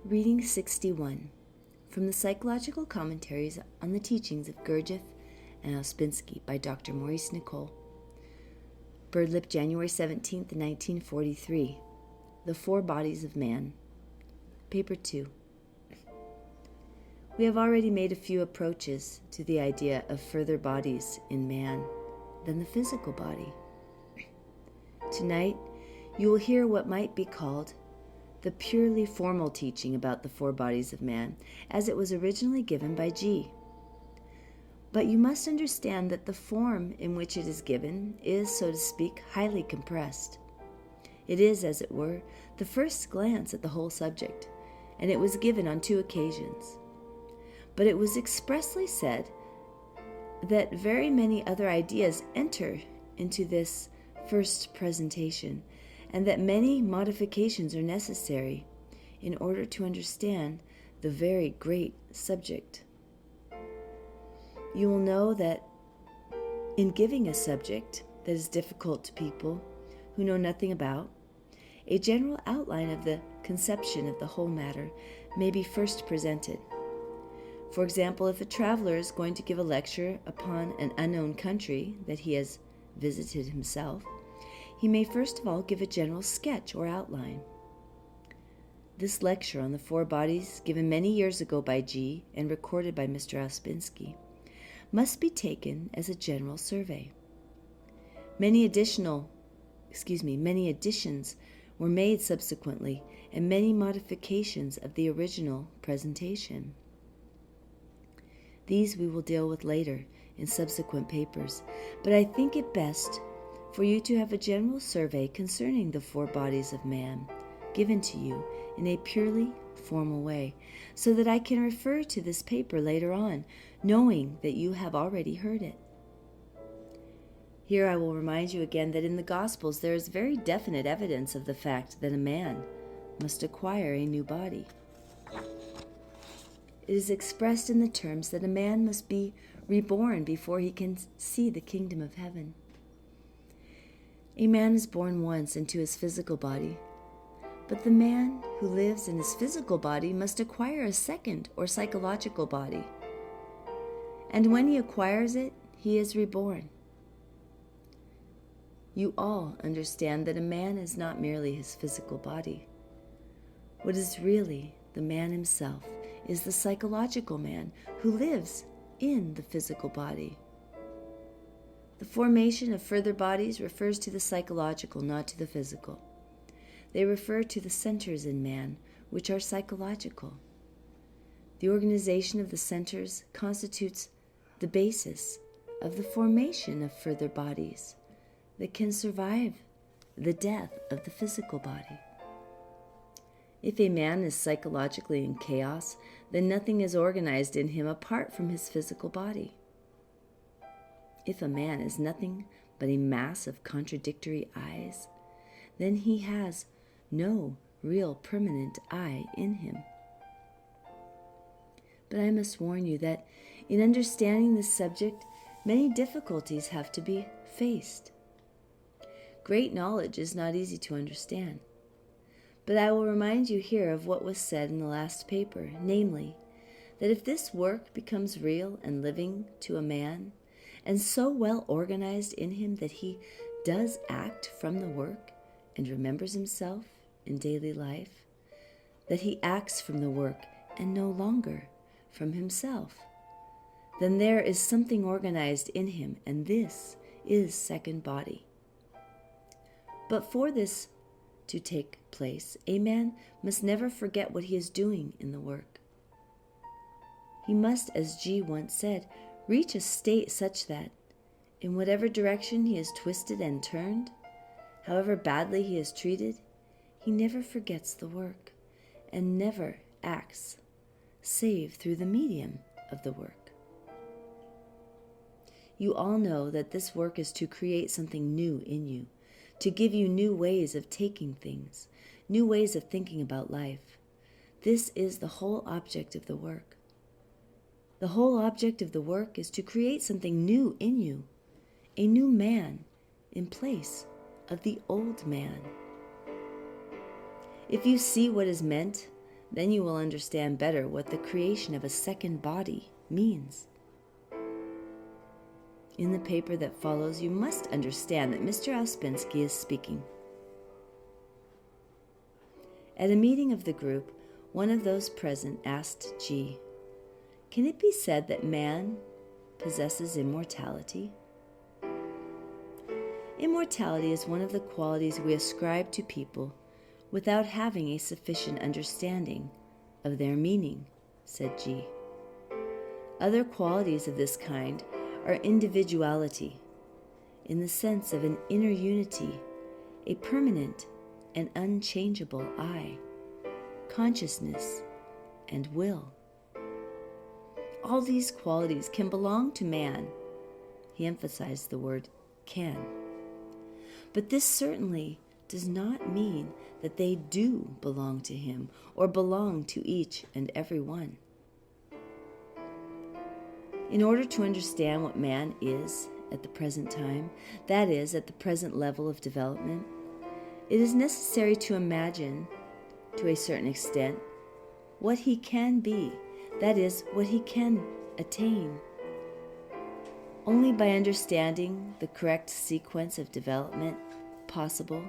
Reading 61 from the Psychological Commentaries on the Teachings of Gurdjieff and Ouspensky by Dr. Maurice Nicoll. Birdlip, January 17th, 1943. The Four Bodies of Man. Paper 2. We have already made a few approaches to the idea of further bodies in man than the physical body. Tonight, you will hear what might be called the purely formal teaching about the four bodies of man, as it was originally given by G. But you must understand that the form in which it is given is, so to speak, highly compressed. It is, as it were, the first glance at the whole subject, and it was given on 2 occasions. But it was expressly said that very many other ideas enter into this first presentation, and that many modifications are necessary in order to understand the very great subject. You will know that in giving a subject that is difficult to people who know nothing about, a general outline of the conception of the whole matter may be first presented. For example, if a traveler is going to give a lecture upon an unknown country that he has visited himself, he may first of all give a general sketch or outline. This lecture on the four bodies, given many years ago by G and recorded by Mr. Ouspensky, must be taken as a general survey. Many additions were made subsequently, and many modifications of the original presentation. These we will deal with later in subsequent papers, but I think it best for you to have a general survey concerning the four bodies of man given to you in a purely formal way, so that I can refer to this paper later on, knowing that you have already heard it. Here I will remind you again that in the Gospels there is very definite evidence of the fact that a man must acquire a new body. It is expressed in the terms that a man must be reborn before he can see the kingdom of heaven. A man is born once into his physical body, but the man who lives in his physical body must acquire a second or psychological body. And when he acquires it, he is reborn. You all understand that a man is not merely his physical body. What is really the man himself is the psychological man who lives in the physical body. The formation of further bodies refers to the psychological, not to the physical. They refer to the centers in man, which are psychological. The organization of the centers constitutes the basis of the formation of further bodies that can survive the death of the physical body. If a man is psychologically in chaos, then nothing is organized in him apart from his physical body. If a man is nothing but a mass of contradictory I's, then he has no real permanent I in him. But I must warn you that in understanding this subject, many difficulties have to be faced. Great knowledge is not easy to understand. But I will remind you here of what was said in the last paper, namely, that if this work becomes real and living to a man, and so well organized in him that he does act from the work and remembers himself in daily life, that he acts from the work and no longer from himself, then there is something organized in him, and this is second body. But for this to take place, a man must never forget what he is doing in the work. He must, as G once said, reach a state such that, in whatever direction he is twisted and turned, however badly he is treated, he never forgets the work, and never acts save through the medium of the work. You all know that this work is to create something new in you, to give you new ways of taking things, new ways of thinking about life. This is the whole object of the work. The whole object of the work is to create something new in you, a new man in place of the old man. If you see what is meant, Then you will understand better what the creation of a second body means. In the paper that follows, you must understand that Mr. Ouspensky is speaking. At a meeting of the group, one of those present asked G, "Can it be said that man possesses immortality?" Immortality is one of the qualities we ascribe to people without having a sufficient understanding of their meaning, said G. Other qualities of this kind are individuality, in the sense of an inner unity, a permanent and unchangeable I, consciousness, and will. All these qualities can belong to man. He emphasized the word can. But this certainly does not mean that they do belong to him or belong to each and every one. In order to understand what man is at the present time, that is, at the present level of development, it is necessary to imagine, to a certain extent, what he can be, that is, what he can attain. Only by understanding the correct sequence of development possible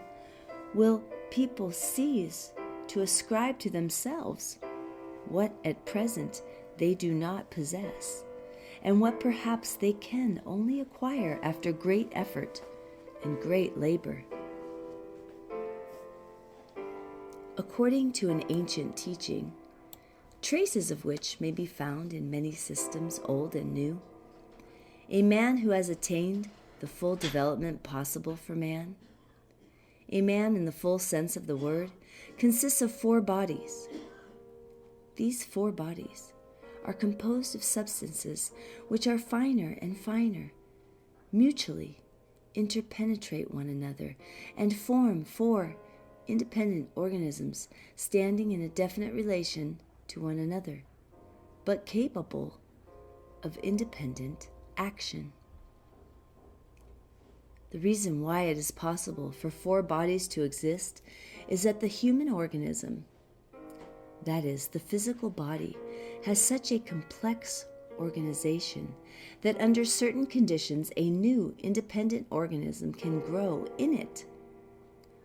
will people cease to ascribe to themselves what at present they do not possess, and what perhaps they can only acquire after great effort and great labor. According to an ancient teaching, traces of which may be found in many systems old and new, a man who has attained the full development possible for man, a man in the full sense of the word, consists of 4 bodies. These 4 bodies are composed of substances which are finer and finer, mutually interpenetrate one another, and form 4 independent organisms standing in a definite relation to one another, but capable of independent action. The reason why it is possible for 4 bodies to exist is that the human organism, that is, the physical body, has such a complex organization that under certain conditions a new independent organism can grow in it,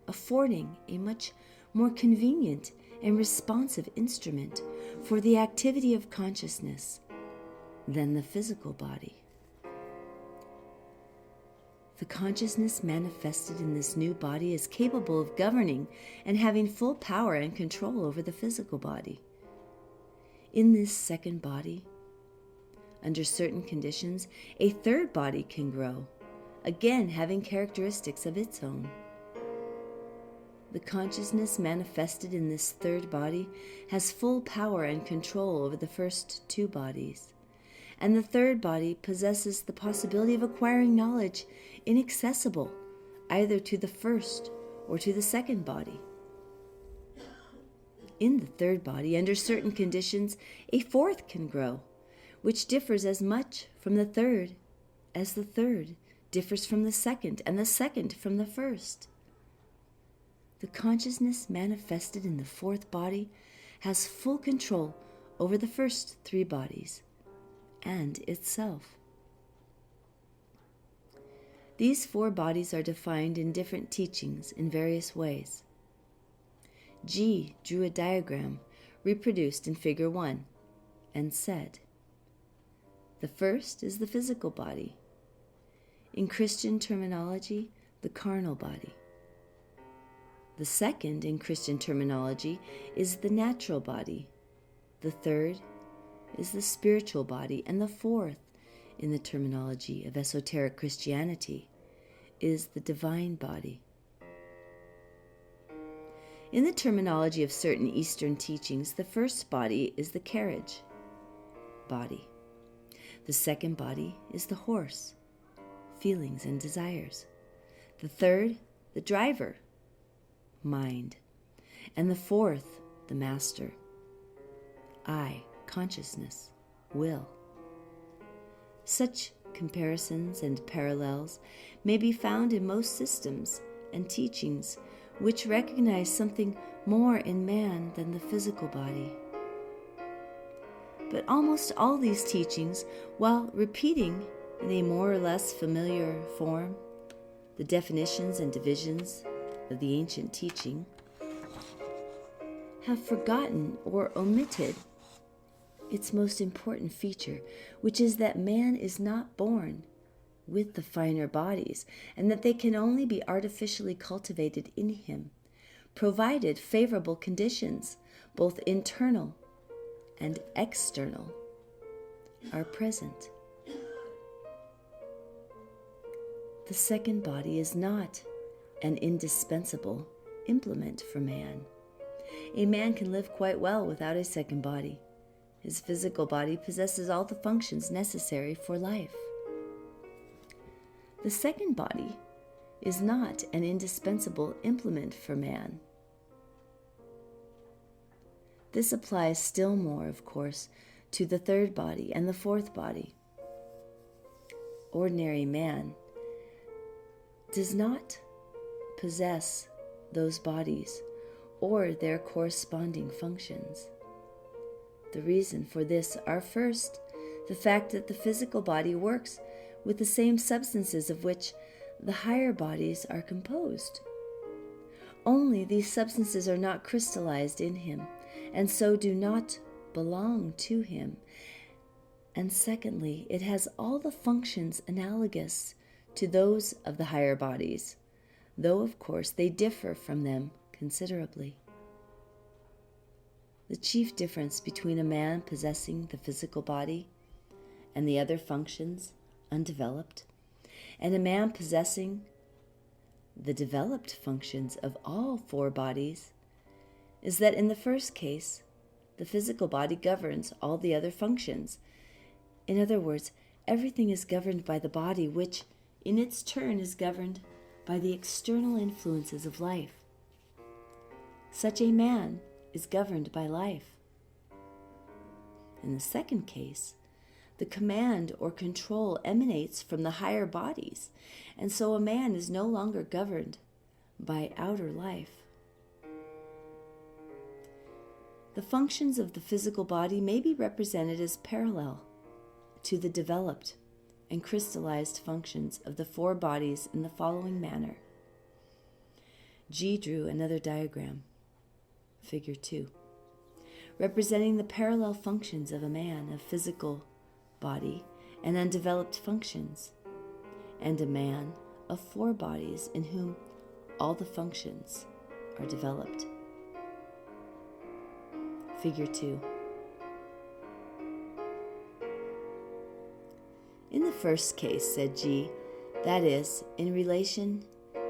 affording a much more convenient and responsive instrument for the activity of consciousness than the physical body. The consciousness manifested in this new body is capable of governing and having full power and control over the physical body. In this second body, under certain conditions, a third body can grow, again having characteristics of its own. The consciousness manifested in this third body has full power and control over the first 2 bodies, and the third body possesses the possibility of acquiring knowledge inaccessible either to the first or to the second body. In the third body, under certain conditions, a fourth can grow, which differs as much from the third as the third differs from the second, and the second from the first. The consciousness manifested in the 4th body has full control over the first 3 bodies and itself. These 4 bodies are defined in different teachings in various ways. G drew a diagram reproduced in Figure 1 and said, "The first is the physical body. In Christian terminology, the carnal body. The second, in Christian terminology, is the natural body. The third is the spiritual body. And the 4th, in the terminology of esoteric Christianity, is the divine body." In the terminology of certain Eastern teachings, the first body is the carriage body. The second body is the horse, feelings and desires. The third, the driver, mind. And the 4th, the master, I, consciousness, will. Such comparisons and parallels may be found in most systems and teachings which recognize something more in man than the physical body. But almost all these teachings, while repeating in a more or less familiar form the definitions and divisions of the ancient teaching, have forgotten or omitted its most important feature, which is that man is not born with the finer bodies, and that they can only be artificially cultivated in him, provided favorable conditions, both internal and external, are present. The second body is not an indispensable implement for man. A man can live quite well without a second body. His physical body possesses all the functions necessary for life. The second body is not an indispensable implement for man. This applies still more, of course, to the third body and the fourth body. Ordinary man does not possess those bodies or their corresponding functions. The reason for this are first, the fact that the physical body works with the same substances of which the higher bodies are composed. Only these substances are not crystallized in him, and so do not belong to him. And secondly, it has all the functions analogous to those of the higher bodies, though of course they differ from them considerably. The chief difference between a man possessing the physical body and the other functions undeveloped, and a man possessing the developed functions of all four bodies, is that in the first case, the physical body governs all the other functions. In other words, everything is governed by the body, which in its turn is governed by the external influences of life. Such a man is governed by life. In the second case, the command or control emanates from the higher bodies, and so a man is no longer governed by outer life. The functions of the physical body may be represented as parallel to the developed and crystallized functions of the four bodies in the following manner. G drew another diagram, figure 2, representing the parallel functions of a man of physical body and undeveloped functions, and a man of four bodies in whom all the functions are developed. Figure 2. In the first case, said G, that is, in relation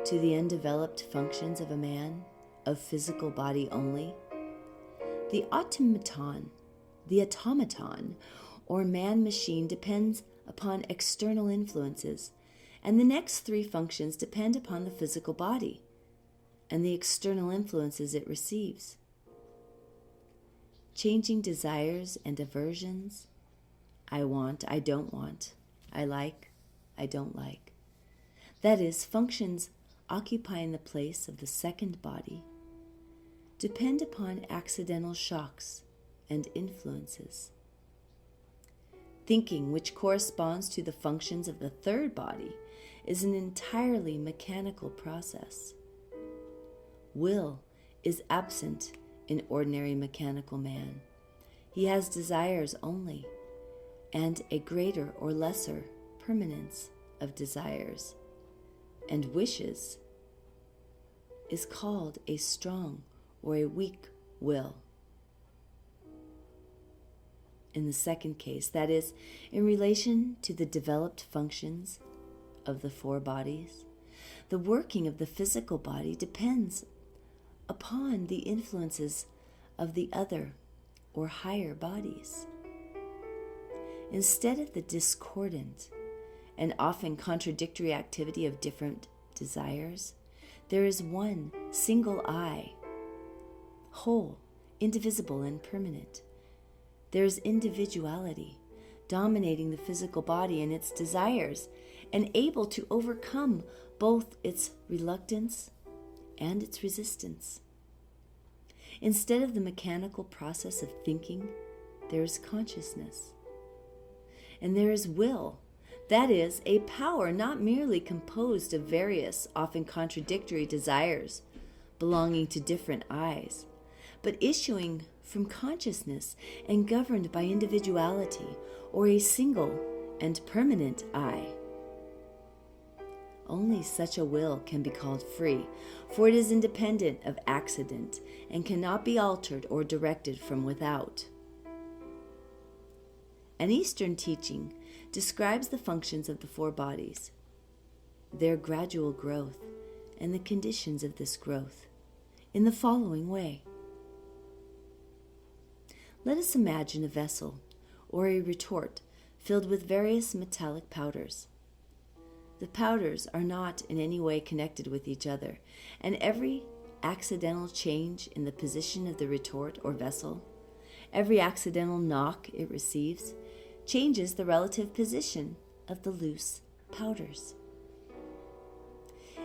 to the undeveloped functions of a man of physical body only, the automaton or man-machine depends upon external influences, and the next three functions depend upon the physical body and the external influences it receives. Changing desires and aversions, I want, I don't want, I like, I don't like. That is, functions occupying the place of the second body depend upon accidental shocks and influences. Thinking, which corresponds to the functions of the third body, is an entirely mechanical process. Will is absent in ordinary mechanical man. He has desires only, and a greater or lesser permanence of desires, and wishes is called a strong or a weak will. In the second case, that is, in relation to the developed functions of the four bodies, the working of the physical body depends upon the influences of the other or higher bodies. Instead of the discordant and often contradictory activity of different desires, there is one single I, whole, indivisible, and permanent. There is individuality dominating the physical body and its desires, and able to overcome both its reluctance and its resistance. Instead of the mechanical process of thinking, there is consciousness. And there is will, that is, a power not merely composed of various, often contradictory desires belonging to different I's, but issuing from consciousness and governed by individuality or a single and permanent I. Only such a will can be called free, for it is independent of accident and cannot be altered or directed from without. An Eastern teaching describes the functions of the four bodies, their gradual growth, and the conditions of this growth in the following way. Let us imagine a vessel or a retort filled with various metallic powders. The powders are not in any way connected with each other, and every accidental change in the position of the retort or vessel, every accidental knock it receives, changes the relative position of the loose powders.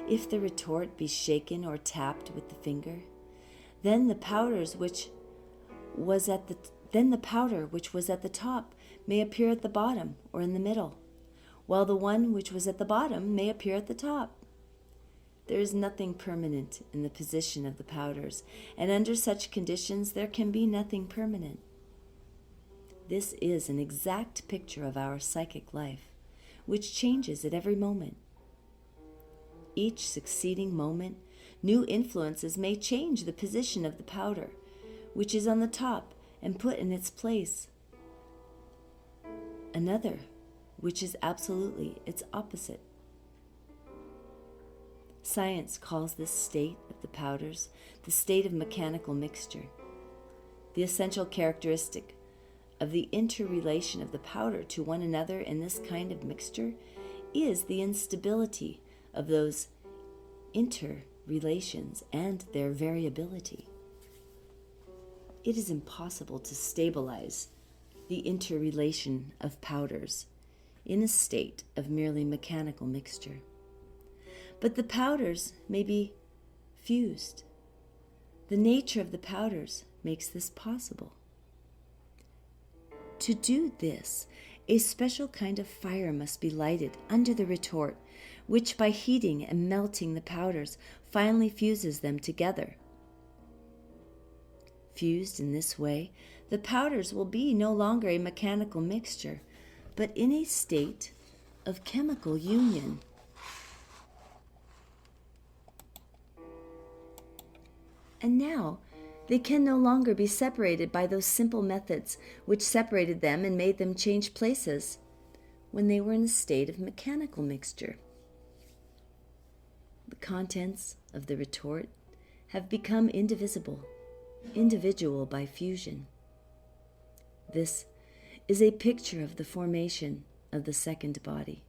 If the retort be shaken or tapped with the finger, then the powder which was at the top may appear at the bottom or in the middle, while the one which was at the bottom may appear at the top. There is nothing permanent in the position of the powders, and under such conditions there can be nothing permanent. This is an exact picture of our psychic life, which changes at every moment. Each succeeding moment, new influences may change the position of the powder, which is on the top, and put in its place another, which is absolutely its opposite. Science calls this state of the powders the state of mechanical mixture. The essential characteristic of the interrelation of the powder to one another in this kind of mixture is the instability of those interrelations and their variability. It is impossible to stabilize the interrelation of powders in a state of merely mechanical mixture. But the powders may be fused. The nature of the powders makes this possible. To do this, a special kind of fire must be lighted under the retort, which by heating and melting the powders finally fuses them together. Fused in this way, the powders will be no longer a mechanical mixture, but in a state of chemical union. And now, they can no longer be separated by those simple methods which separated them and made them change places when they were in a state of mechanical mixture. The contents of the retort have become individual by fusion. This is a picture of the formation of the second body.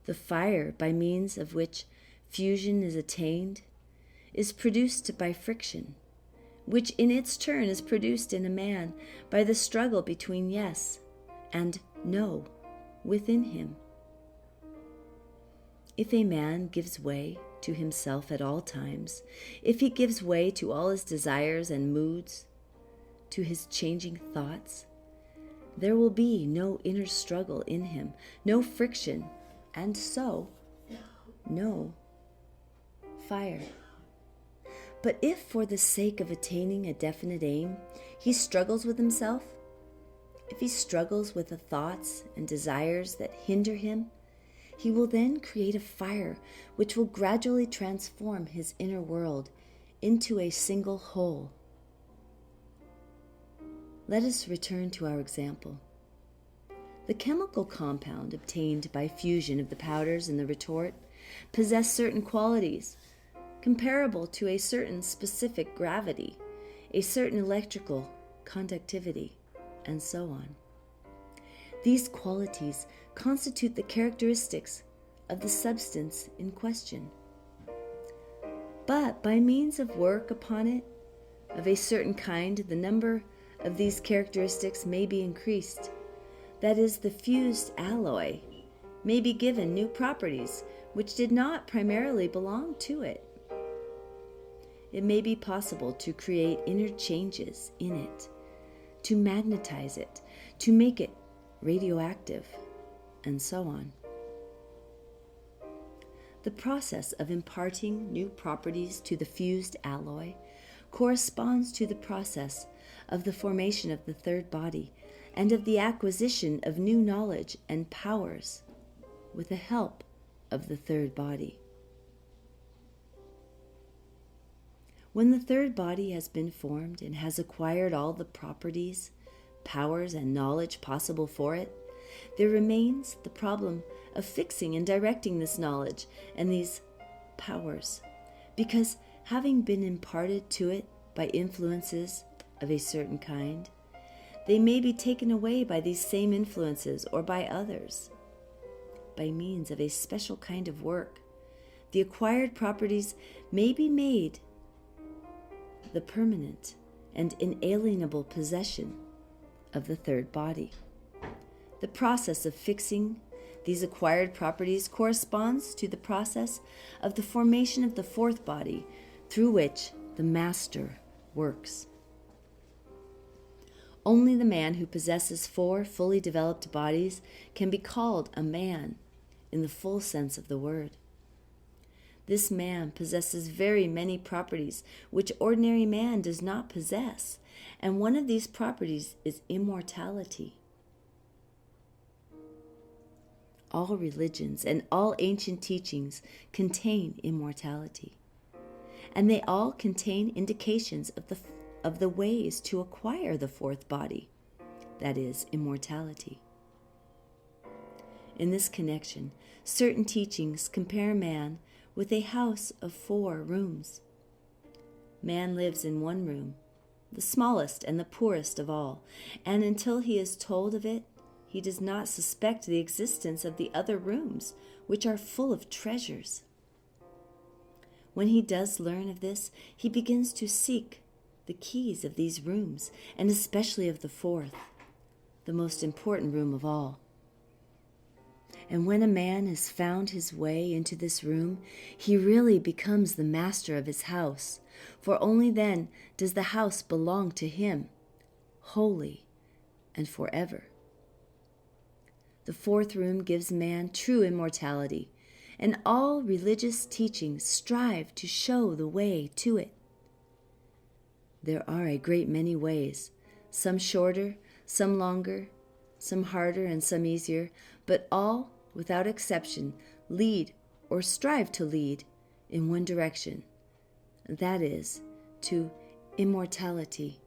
The fire by means of which fusion is attained is produced by friction, which in its turn is produced in a man by the struggle between yes and no within him. If a man gives way to himself at all times, if he gives way to all his desires and moods, to his changing thoughts, there will be no inner struggle in him, no friction, and so no fire. But if for the sake of attaining a definite aim, he struggles with himself, if he struggles with the thoughts and desires that hinder him, he will then create a fire which will gradually transform his inner world into a single whole. Let us return to our example. The chemical compound obtained by fusion of the powders in the retort possess certain qualities comparable to a certain specific gravity, a certain electrical conductivity, and so on. These qualities constitute the characteristics of the substance in question. But by means of work upon it of a certain kind, the number of these characteristics may be increased. That is, the fused alloy may be given new properties which did not primarily belong to it. it may be possible to create inner changes in it, to magnetize it, to make it radioactive, and so on. The process of imparting new properties to the fused alloy corresponds to the process of the formation of the third body and of the acquisition of new knowledge and powers with the help of the third body. When the third body has been formed and has acquired all the properties, powers, and knowledge possible for it, there remains the problem of fixing and directing this knowledge and these powers, because having been imparted to it by influences of a certain kind, they may be taken away by these same influences or by others. By means of a special kind of work, the acquired properties may be made the permanent and inalienable possession of the third body. The process of fixing these acquired properties corresponds to the process of the formation of the fourth body, through which the master works. Only the man who possesses 4 fully developed bodies can be called a man in the full sense of the word. This man possesses very many properties which ordinary man does not possess, and one of these properties is immortality. All religions and all ancient teachings contain immortality, and they all contain indications of the ways to acquire the fourth body, that is, immortality. In this connection, certain teachings compare man with a house of 4 rooms. Man lives in one room, the smallest and the poorest of all, and until he is told of it, he does not suspect the existence of the other rooms, which are full of treasures. When he does learn of this, he begins to seek the keys of these rooms, and especially of the 4th, the most important room of all. And when a man has found his way into this room, he really becomes the master of his house, for only then does the house belong to him, wholly and forever. The 4th room gives man true immortality, and all religious teachings strive to show the way to it. There are a great many ways, some shorter, some longer, some harder, and some easier, but all, without exception, lead or strive to lead in one direction, that is, to immortality.